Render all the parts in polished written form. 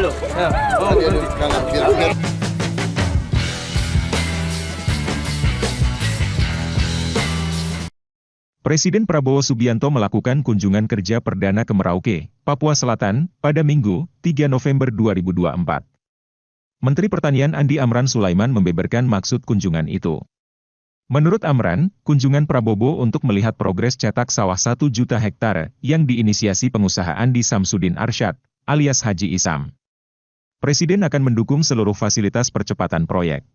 dulu. Ya. Oh, berhenti. Presiden Prabowo Subianto melakukan kunjungan kerja perdana ke Merauke, Papua Selatan, pada Minggu, 3 November 2024. Menteri Pertanian Andi Amran Sulaiman membeberkan maksud kunjungan itu. Menurut Amran, kunjungan Prabowo untuk melihat progres cetak sawah 1 juta hektar yang diinisiasi pengusaha Andi Samsudin Arsyad, alias Haji Isam. Presiden akan mendukung seluruh fasilitas percepatan proyek.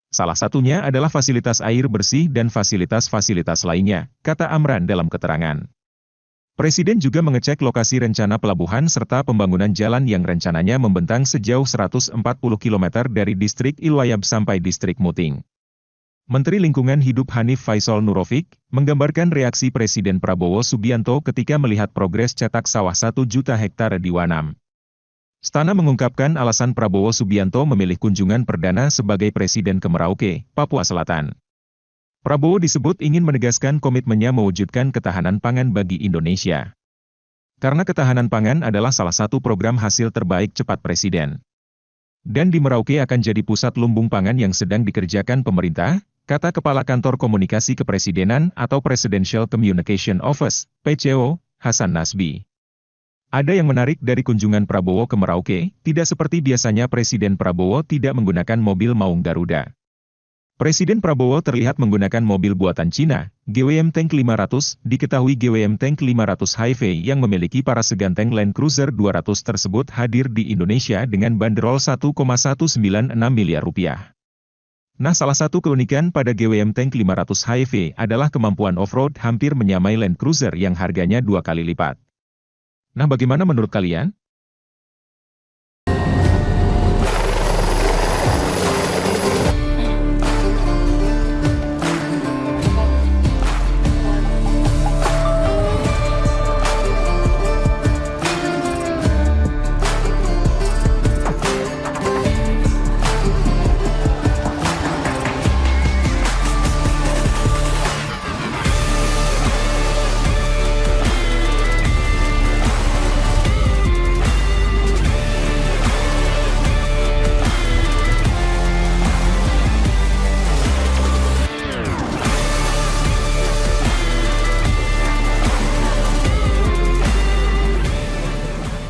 Salah satunya adalah fasilitas air bersih dan fasilitas-fasilitas lainnya, kata Amran dalam keterangan. Presiden juga mengecek lokasi rencana pelabuhan serta pembangunan jalan yang rencananya membentang sejauh 140 km dari distrik Ilwayab sampai distrik Muting. Menteri Lingkungan Hidup Hanif Faisal Nurofik menggambarkan reaksi Presiden Prabowo Subianto ketika melihat progres cetak sawah 1 juta hektar di Wanam. Stana mengungkapkan alasan Prabowo Subianto memilih kunjungan perdana sebagai Presiden ke Merauke, Papua Selatan. Prabowo disebut ingin menegaskan komitmennya mewujudkan ketahanan pangan bagi Indonesia. Karena ketahanan pangan adalah salah satu program hasil terbaik cepat Presiden. Dan di Merauke akan jadi pusat lumbung pangan yang sedang dikerjakan pemerintah, kata Kepala Kantor Komunikasi Kepresidenan atau Presidential Communication Office, PCO, Hasan Nasbi. Ada yang menarik dari kunjungan Prabowo ke Merauke, tidak seperti biasanya Presiden Prabowo tidak menggunakan mobil maung Garuda. Presiden Prabowo terlihat menggunakan mobil buatan Cina, GWM Tank 500, diketahui GWM Tank 500 HiV yang memiliki parasegan Land Cruiser 200 tersebut hadir di Indonesia dengan bandrol 1,196 miliar rupiah. Nah, salah satu keunikan pada GWM Tank 500 HiV adalah kemampuan off-road hampir menyamai Land Cruiser yang harganya 2 kali lipat. Nah, bagaimana menurut kalian?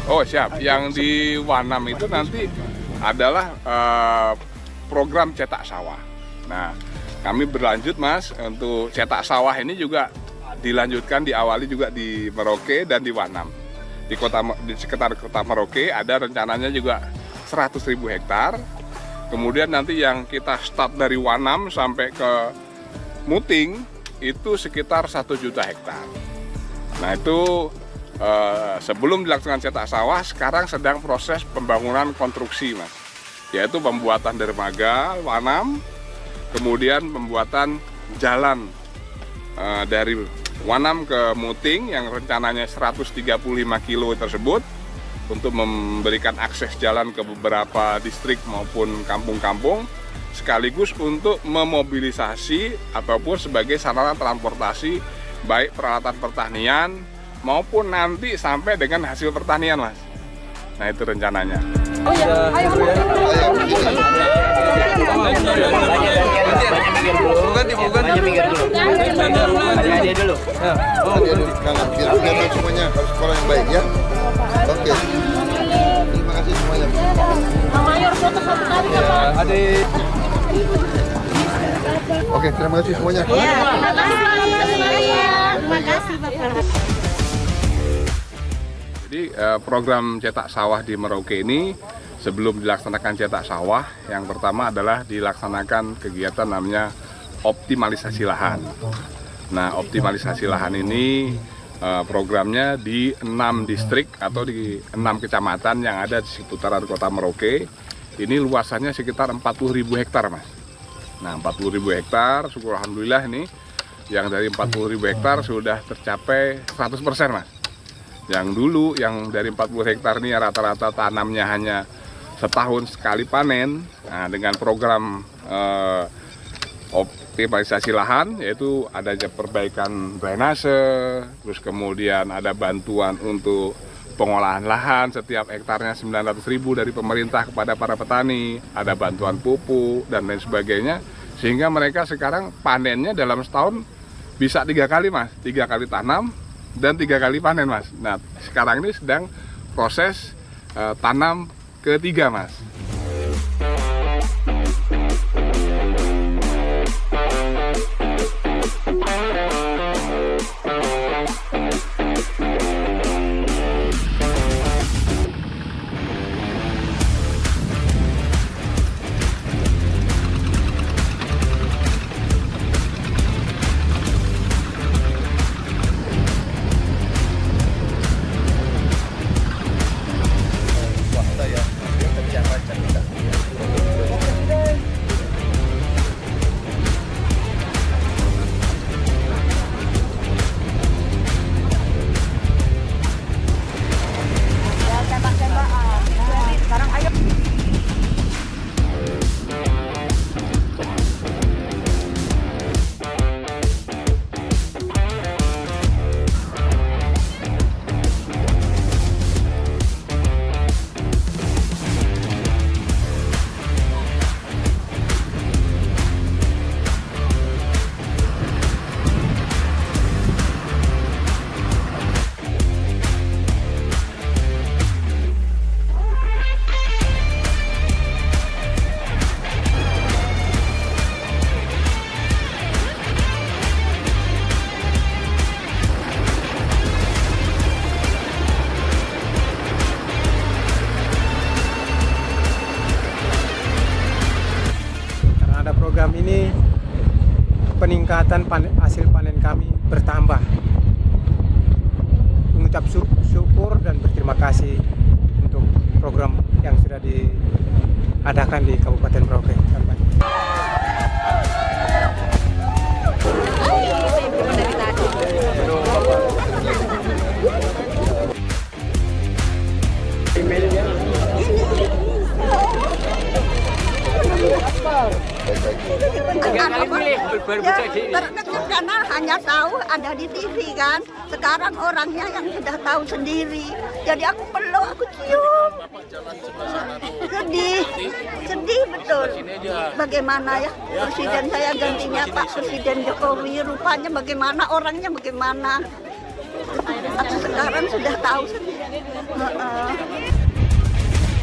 Oh siap, yang di Wanam itu nanti adalah program cetak sawah. Nah, kami berlanjut Mas, untuk cetak sawah ini juga dilanjutkan, diawali juga di Merauke dan di Wanam. Di sekitar kota Merauke ada rencananya juga 100.000 hektar. Kemudian nanti yang kita start dari Wanam sampai ke Muting itu sekitar 1 juta hektar. Nah itu sebelum dilaksanakan cetak sawah, sekarang sedang proses pembangunan konstruksi Mas, yaitu pembuatan dermaga Wanam, kemudian pembuatan jalan dari Wanam ke Muting yang rencananya 135 kilo tersebut untuk memberikan akses jalan ke beberapa distrik maupun kampung-kampung, sekaligus untuk memobilisasi ataupun sebagai sarana transportasi baik peralatan pertanian maupun nanti sampai dengan hasil pertanian Mas. Nah itu rencananya. Oh iya, ayo. Ganti dulu. Ya. Oh, biar semuanya harus sekolah yang baik ya. Oke. Terima kasih semuanya. Mayor foto satu kali ya, Pak. Adik. Oke, terima kasih semuanya. Iya, terima kasih. Terima kasih, Bapak. Jadi program cetak sawah di Merauke ini sebelum dilaksanakan cetak sawah, yang pertama adalah dilaksanakan kegiatan namanya optimalisasi lahan. Nah, optimalisasi lahan ini programnya di 6 distrik atau di 6 kecamatan yang ada di seputaran kota Merauke. Ini luasannya sekitar 40.000 hektar Mas. Nah 40.000 hektar, syukur alhamdulillah ini yang dari 40.000 hektar sudah tercapai 100% Mas. Yang dulu yang dari 40 hektar ini rata-rata tanamnya hanya setahun sekali panen. Nah, dengan program optimalisasi lahan, yaitu adanya perbaikan drainase, terus kemudian ada bantuan untuk pengolahan lahan setiap hektarnya 900.000 dari pemerintah kepada para petani, ada bantuan pupuk dan lain sebagainya, sehingga mereka sekarang panennya dalam setahun bisa 3 kali Mas, 3 kali tanam dan 3 kali panen Mas. Nah sekarang ini sedang proses tanam ketiga Mas. Program ini peningkatan hasil panen kami bertambah. Mengucap syukur dan berterima kasih untuk program yang sudah diadakan di Kabupaten Merauke. Karena hanya tahu ada di TV kan. Sekarang orangnya yang sudah tahu sendiri. Jadi aku peluk, aku cium. Sedih betul. Bagaimana ya presiden saya gantinya Pak Presiden Jokowi, rupanya bagaimana, orangnya bagaimana. Aku sekarang sudah tahu sendiri.